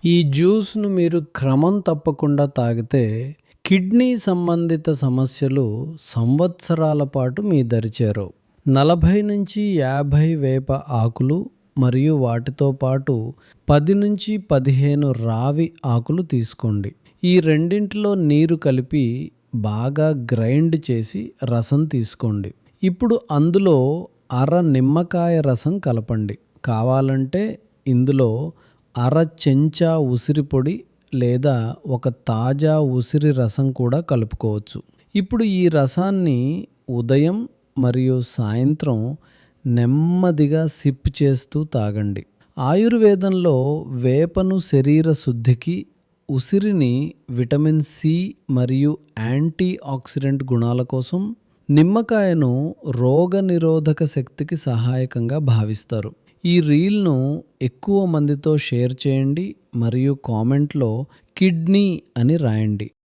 ఈ జ్యూస్‌ను మీరు క్రమం తప్పకుండా తాగితే కిడ్నీ సంబంధిత సమస్యలు సంవత్సరాల పాటు మీ దరిచేరవు. 40-50 వేప ఆకులు మరియు వాటితో పాటు 10-15 రావి ఆకులు తీసుకోండి. ఈ రెండింటిలో నీరు కలిపి బాగా గ్రైండ్ చేసి రసం తీసుకోండి. ఇప్పుడు అందులో అర నిమ్మకాయ రసం కలపండి. కావాలంటే ఇందులో అర చెంచా ఉసిరి పొడి లేదా ఒక తాజా ఉసిరి రసం కూడా కలుపుకోవచ్చు. ఇప్పుడు ఈ రసాన్ని ఉదయం మరియు సాయంత్రం నెమ్మదిగా సిప్ చేస్తూ తాగండి. ఆయుర్వేదంలో వేపను శరీర శుద్ధికి, ఉసిరిని విటమిన్ సి మరియు యాంటీ ఆక్సిడెంట్ గుణాల కోసం, నిమ్మకాయను రోగనిరోధక శక్తికి సహాయకంగా భావిస్తారు. ఈ రీల్ను ఎక్కువ మందితో షేర్ చేయండి మరియు కామెంట్లో కిడ్నీ అని రాయండి.